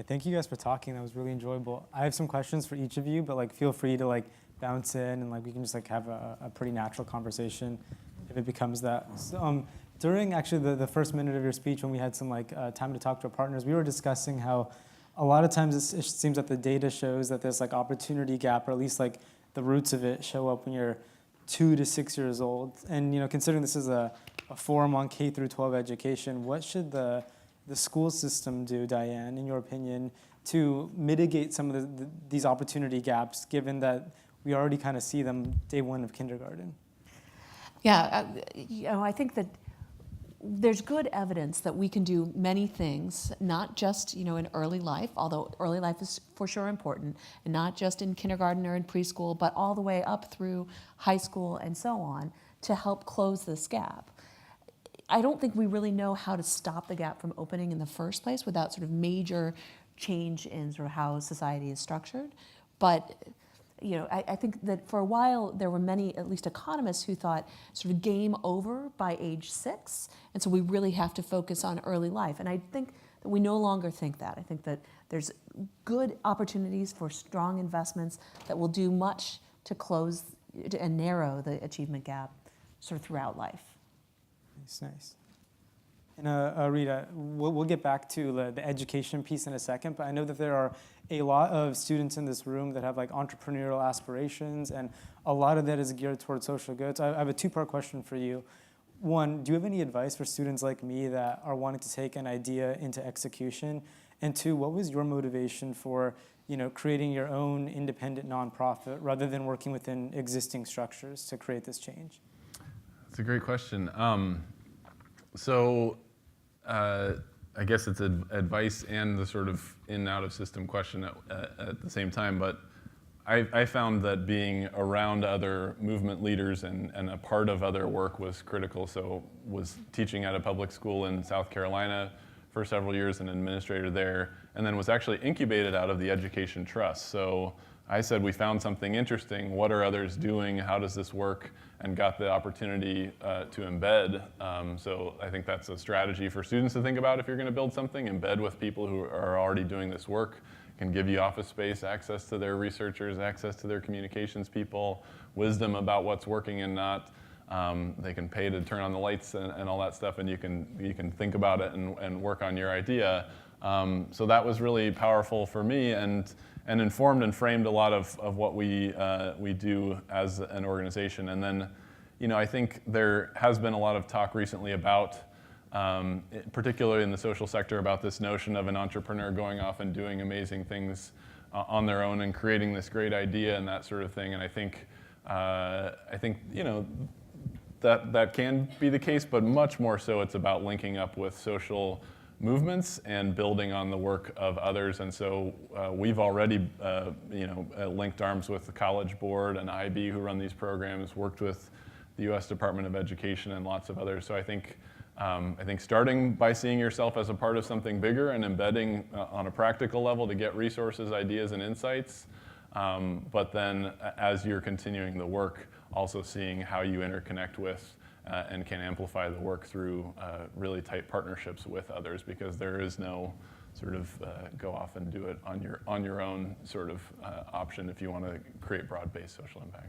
Thank you guys for talking. That was really enjoyable. I have some questions for each of you, but like feel free to like bounce in and like we can just like have a pretty natural conversation if it becomes that. So, during actually the first minute of your speech, when we had some like time to talk to our partners, we were discussing how a lot of times it seems that the data shows that there's like opportunity gap, or at least like the roots of it show up when you're 2 to 6 years old. And considering this is a forum on K through 12 education, what should the school system do, Diane, in your opinion, to mitigate some of these opportunity gaps, given that we already kind of see them day one of kindergarten? Yeah, I think that there's good evidence that we can do many things, not just in early life, although early life is for sure important, and not just in kindergarten or in preschool, but all the way up through high school and so on, to help close this gap. I don't think we really know how to stop the gap from opening in the first place without sort of major change in sort of how society is structured. But I think that for a while there were many, at least economists, who thought sort of game over by age 6, and so we really have to focus on early life. And I think that we no longer think that. I think that there's good opportunities for strong investments that will do much to close and narrow the achievement gap sort of throughout life. Nice. And Rita, we'll get back to the education piece in a second, but I know that there are a lot of students in this room that have like entrepreneurial aspirations, and a lot of that is geared towards social goods. I have a two-part question for you. One, do you have any advice for students like me that are wanting to take an idea into execution? And two, what was your motivation for creating your own independent nonprofit rather than working within existing structures to create this change? That's a great question. I guess it's advice and the sort of in and out of system question at the same time, but I found that being around other movement leaders and a part of other work was critical. So was teaching at a public school in South Carolina for several years, an administrator there, and then was actually incubated out of the Education Trust. So I said, we found something interesting. What are others doing? How does this work? And got the opportunity to embed. So I think that's a strategy for students to think about if you're going to build something. Embed with people who are already doing this work, can give you office space, access to their researchers, access to their communications people, wisdom about what's working and not. They can pay to turn on the lights and all that stuff, and you can think about it and work on your idea. So that was really powerful for me, and informed and framed a lot of what we do as an organization. And then, I think there has been a lot of talk recently about, particularly in the social sector, about this notion of an entrepreneur going off and doing amazing things on their own and creating this great idea and that sort of thing. And I think that can be the case, but much more so it's about linking up with social movements and building on the work of others. And so we've already linked arms with the College Board and IB, who run these programs, worked with the U.S. Department of Education and lots of others. So I think starting by seeing yourself as a part of something bigger and embedding on a practical level to get resources, ideas, and insights, but then as you're continuing the work, also seeing how you interconnect with and can amplify the work through really tight partnerships with others, because there is no sort of go off and do it on your own sort of option if you want to create broad-based social impact.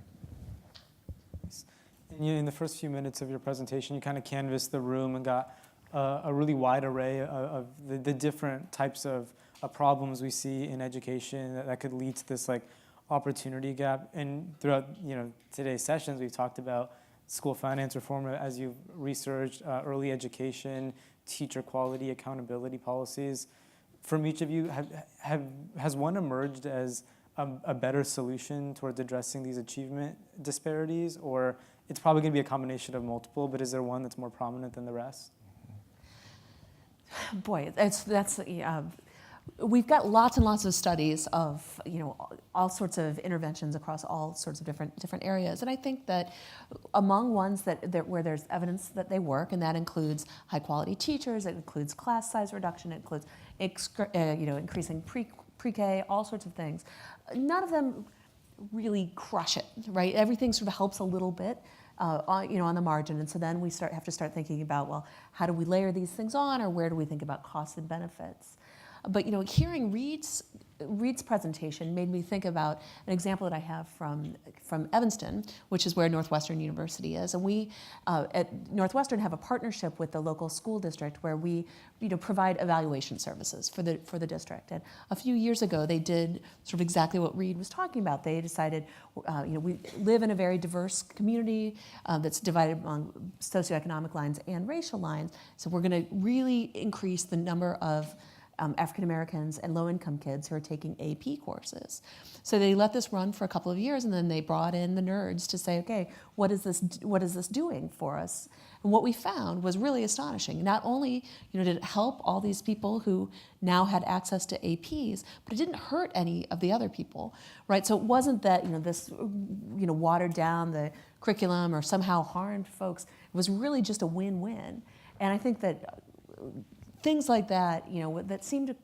And in the first few minutes of your presentation, you kind of canvassed the room and got a really wide array of the different types of problems we see in education that could lead to this like opportunity gap. And throughout today's sessions, we've talked about school finance reform as you've researched, early education, teacher quality, accountability policies. From each of you, has one emerged as a better solution towards addressing these achievement disparities, or it's probably going to be a combination of multiple, but is there one that's more prominent than the rest? Boy, we've got lots and lots of studies of all sorts of interventions across all sorts of different areas, and I think that among ones that where there's evidence that they work, and that includes high quality teachers, it includes class size reduction, it includes increasing pre-K, all sorts of things. None of them really crush it, right? Everything sort of helps a little bit. On the margin, and so then we have to start thinking about, well, how do we layer these things on, or where do we think about costs and benefits? But hearing Reid's presentation made me think about an example that I have from Evanston, which is where Northwestern University is. And we at Northwestern have a partnership with the local school district where we provide evaluation services for the district. And a few years ago, they did sort of exactly what Reid was talking about. They decided, we live in a very diverse community that's divided among socioeconomic lines and racial lines. So we're going to really increase the number of African Americans and low-income kids who are taking AP courses. So they let this run for a couple of years, and then they brought in the nerds to say, okay, what is this doing for us? And what we found was really astonishing. Not only did it help all these people who now had access to APs, but it didn't hurt any of the other people, right? So it wasn't that this watered down the curriculum or somehow harmed folks. It was really just a win-win. And I think that things like that, that seem to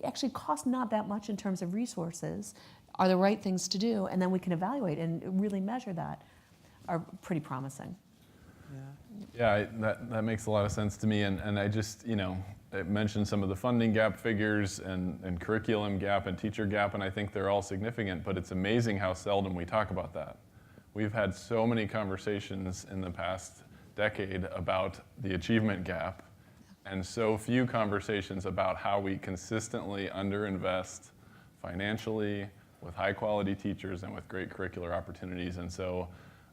actually cost not that much in terms of resources, are the right things to do, and then we can evaluate and really measure that, are pretty promising. Yeah, that makes a lot of sense to me, and I just, I mentioned some of the funding gap figures and curriculum gap and teacher gap, and I think they're all significant, but it's amazing how seldom we talk about that. We've had so many conversations in the past decade about the achievement gap, and so few conversations about how we consistently underinvest financially with high quality teachers and with great curricular opportunities. And so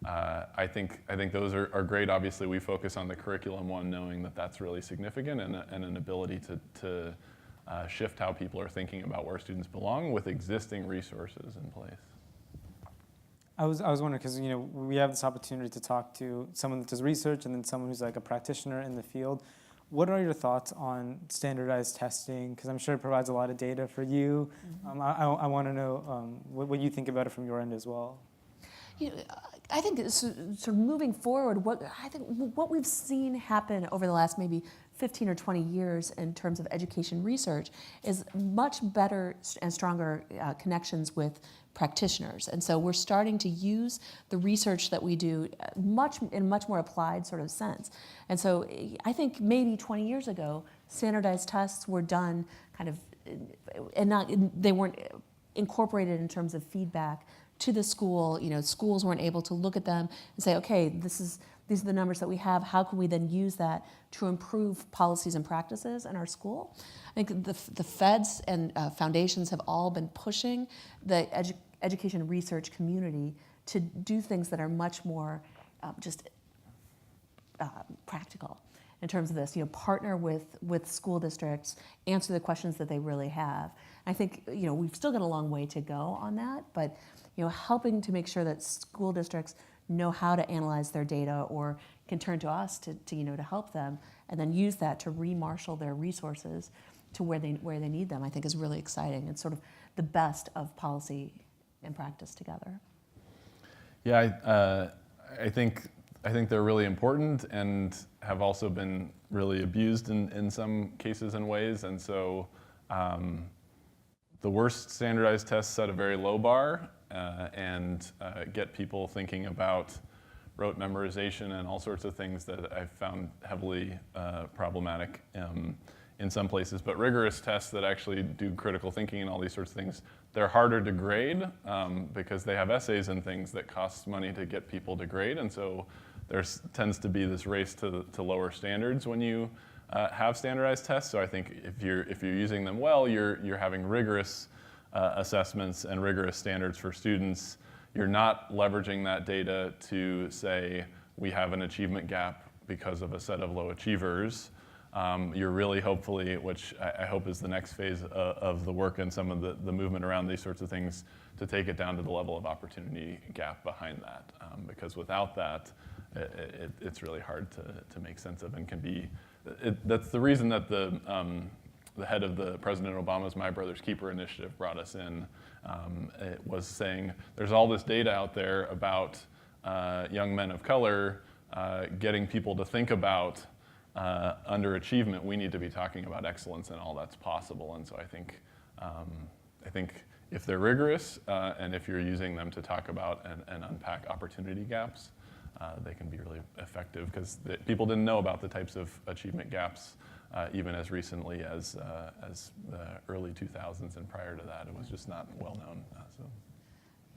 I think those are great. Obviously, we focus on the curriculum one, knowing that that's really significant and an ability to shift how people are thinking about where students belong with existing resources in place. I was wondering, because we have this opportunity to talk to someone that does research and then someone who's like a practitioner in the field. What are your thoughts on standardized testing? Because I'm sure it provides a lot of data for you. Mm-hmm. I want to know what you think about it from your end as well. I think sort of moving forward, what we've seen happen over the last maybe 15 or 20 years in terms of education research is much better and stronger connections with practitioners. And so we're starting to use the research that we do in much more applied sort of sense. And so I think maybe 20 years ago, standardized tests were done kind of, they weren't incorporated in terms of feedback to the school. Schools weren't able to look at them and say, okay, these are the numbers that we have. How can we then use that to improve policies and practices in our school? I think the feds and foundations have all been pushing the education research community to do things that are much more practical in terms of this. Partner with school districts, answer the questions that they really have. I think we've still got a long way to go on that, but helping to make sure that school districts know how to analyze their data or can turn to us to help them, and then use that to remarshal their resources to where they need them, I think is really exciting. It's sort of the best of policy and practice together. Yeah, I think they're really important and have also been really abused in some cases and ways. And so the worst standardized tests set a very low bar and get people thinking about rote memorization and all sorts of things that I've found heavily problematic in some places. But rigorous tests that actually do critical thinking and all these sorts of things, they're harder to grade because they have essays and things that cost money to get people to grade. And so there tends to be this race to lower standards when you have standardized tests. So I think if you're using them well, you're having rigorous assessments and rigorous standards for students. You're not leveraging that data to say we have an achievement gap because of a set of low achievers. You're really hopefully, which I hope is the next phase of the work and some of the movement around these sorts of things, to take it down to the level of opportunity gap behind that. Because without that, it's really hard to make sense of and can be. That's the reason that the head of the President Obama's My Brother's Keeper initiative brought us in. It was saying there's all this data out there about young men of color getting people to think about underachievement. We need to be talking about excellence and all that's possible. And so I think if they're rigorous and if you're using them to talk about and unpack opportunity gaps, they can be really effective because people didn't know about the types of achievement gaps even as recently as the early 2000s, and prior to that, it was just not well known.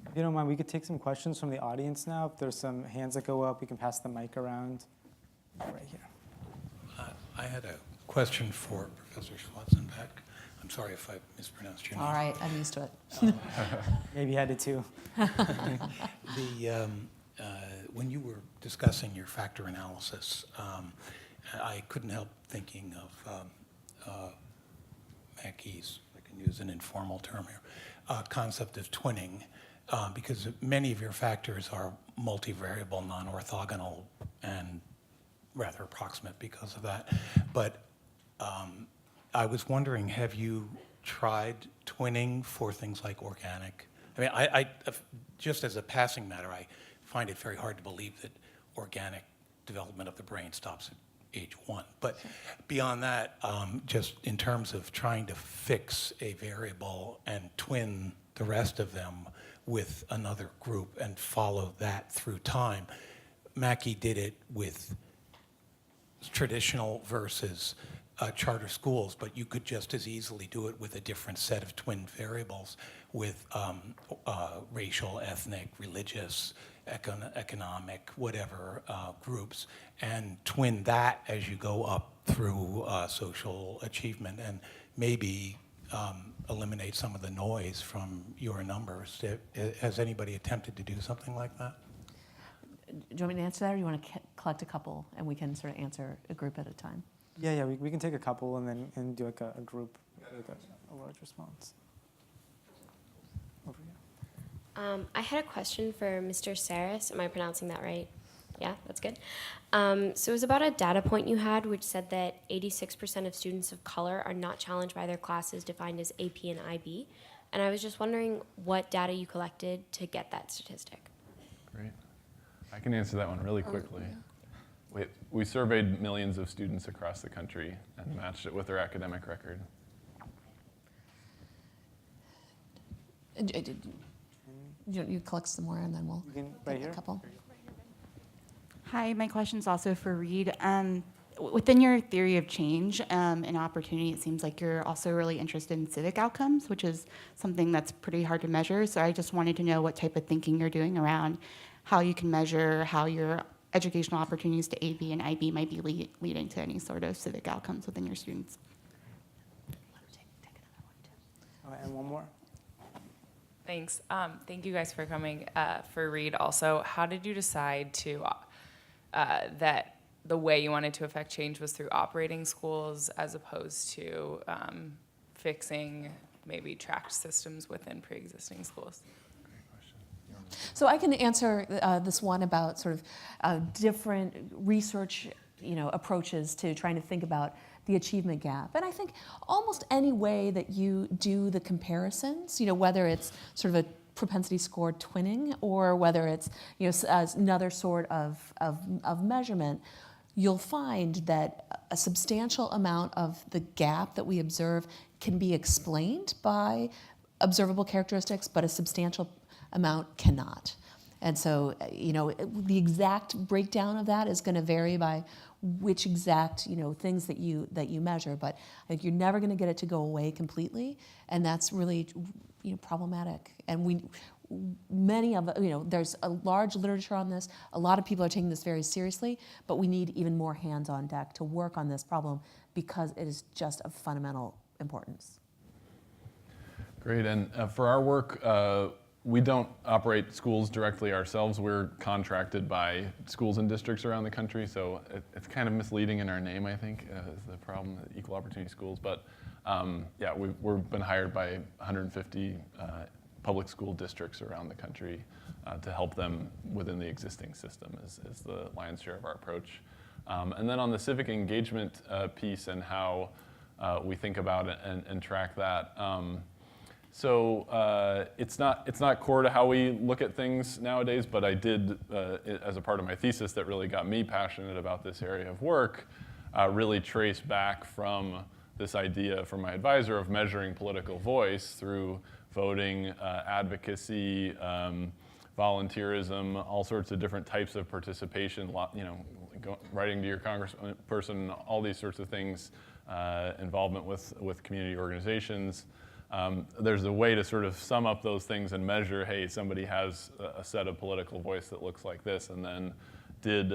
If you don't mind, we could take some questions from the audience now. If there's some hands that go up, we can pass the mic around. Right here. I had a question for Professor Schwarzenbeck. I'm sorry if I mispronounced your name. All right, I'm used to it. Maybe you had it too. When you were discussing your factor analysis, I couldn't help thinking of Mackey's, I can use an informal term here, concept of twinning, because many of your factors are multivariable, non-orthogonal, and rather approximate because of that. But I was wondering, have you tried twinning for things like organic? I mean, I just as a passing matter, I find it very hard to believe that organic development of the brain stops at age 1. But beyond that, just in terms of trying to fix a variable and twin the rest of them with another group and follow that through time, Mackey did it with traditional versus charter schools, but you could just as easily do it with a different set of twin variables with racial, ethnic, religious, economic, whatever groups, and twin that as you go up through social achievement, and maybe eliminate some of the noise from your numbers. Has anybody attempted to do something like that? Do you want me to answer that, or do you want to collect a couple and we can sort of answer a group at a time? Yeah, we can take a couple and do like a group, like a large response. Over here. I had a question for Mr. Saaris. Am I pronouncing that right? Yeah, that's good. So it was about a data point you had which said that 86% of students of color are not challenged by their classes defined as AP and IB. And I was just wondering what data you collected to get that statistic. Great. I can answer that one really quickly. We surveyed millions of students across the country and matched it with their academic record. You collect some more and then we'll Right take here? a couple. Hi, my question's also for Reid. Within your theory of change and opportunity, it seems like you're also really interested in civic outcomes, which is something that's pretty hard to measure. So I just wanted to know what type of thinking you're doing around how you can measure how your educational opportunities to AB and IB might be leading to any sort of civic outcomes within your students. And one more. Thanks. Thank you guys for coming. For Reid also, how did you decide to that the way you wanted to affect change was through operating schools as opposed to fixing maybe tracked systems within pre-existing schools? So I can answer this one about sort of different research, approaches to trying to think about the achievement gap. And I think almost any way that you do the comparisons, whether it's sort of a propensity score twinning or whether it's another sort of measurement, you'll find that a substantial amount of the gap that we observe can be explained by observable characteristics, but a substantial amount cannot. And so, the exact breakdown of that is going to vary by which exact, things that you measure. But I think you're never going to get it to go away completely, and that's really, problematic. And there's a large literature on this. A lot of people are taking this very seriously, but we need even more hands on deck to work on this problem because it is just of fundamental importance. Great, and for our work, we don't operate schools directly ourselves. We're contracted by schools and districts around the country, so it's kind of misleading in our name, I think, is the problem, equal opportunity schools. But we've been hired by 150 public school districts around the country to help them within the existing system is the lion's share of our approach. And then on the civic engagement piece and how we think about it and track that, so it's not core to how we look at things nowadays, but I did, as a part of my thesis that really got me passionate about this area of work, really trace back from this idea from my advisor of measuring political voice through voting, advocacy, volunteerism, all sorts of different types of participation, writing to your congressperson, all these sorts of things involvement with community organizations. There's a way to sort of sum up those things and measure, hey, somebody has a set of political voice that looks like this, and then did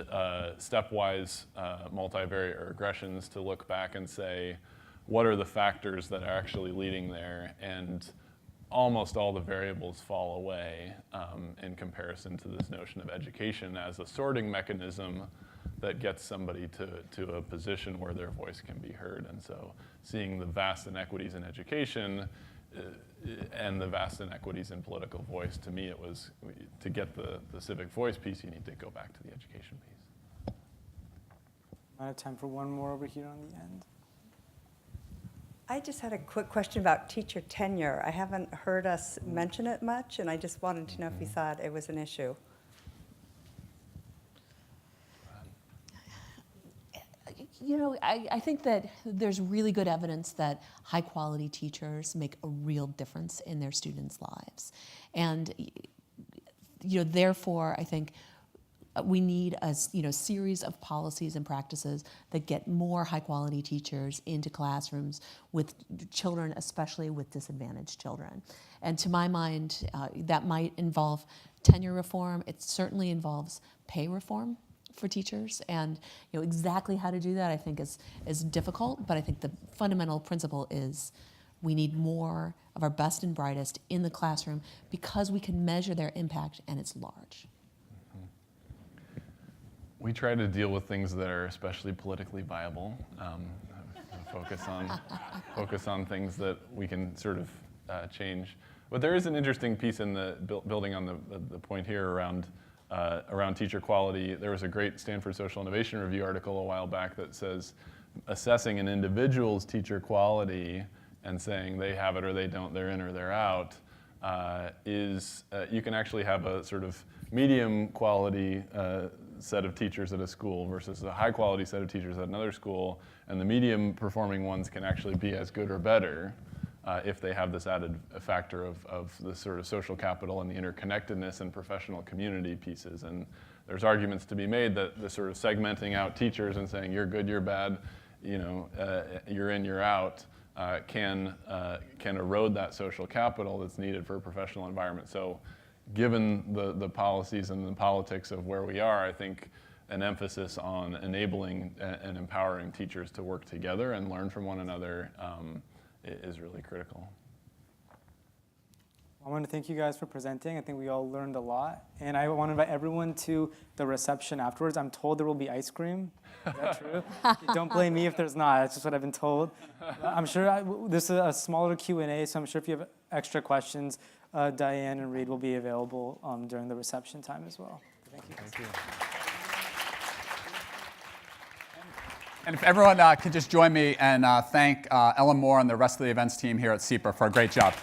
stepwise multivariate regressions to look back and say, what are the factors that are actually leading there? And almost all the variables fall away in comparison to this notion of education as a sorting mechanism that gets somebody to a position where their voice can be heard. And so seeing the vast inequities in education and the vast inequities in political voice, to me it was, to get the civic voice piece, you need to go back to the education piece. I have time for one more over here on the end. I just had a quick question about teacher tenure. I haven't heard us mention it much, and I just wanted to know if you thought it was an issue. You know, I think that there's really good evidence that high-quality teachers make a real difference in their students' lives. And, you know, therefore, I think we need a series of policies and practices that get more high-quality teachers into classrooms with children, especially with disadvantaged children. And to my mind, that might involve tenure reform. It certainly involves pay reform for teachers, and exactly how to do that I think is difficult, but I think the fundamental principle is we need more of our best and brightest in the classroom because we can measure their impact and it's large. We try to deal with things that are especially politically viable. Focus on things that we can sort of change. But there is an interesting piece in the building on the point here around teacher quality. There was a great Stanford Social Innovation Review article a while back that says assessing an individual's teacher quality and saying they have it or they don't, they're in or they're out, you can actually have a sort of medium quality set of teachers at a school versus a high quality set of teachers at another school, and the medium performing ones can actually be as good or better if they have this added factor of the sort of social capital and the interconnectedness and professional community pieces. And there's arguments to be made that the sort of segmenting out teachers and saying you're good, you're bad, you're in, you're out, can erode that social capital that's needed for a professional environment. So given the policies and the politics of where we are, I think an emphasis on enabling and empowering teachers to work together and learn from one another is really critical. I want to thank you guys for presenting. I think we all learned a lot. And I want to invite everyone to the reception afterwards. I'm told there will be ice cream. Is that true? Don't blame me if there's not. That's just what I've been told. I'm sure this is a smaller Q&A, so I'm sure if you have extra questions, Diane and Reid will be available during the reception time as well. Thank you. Thank you. And if everyone could just join me and thank Ellen Moore and the rest of the events team here at SIEPR for a great job.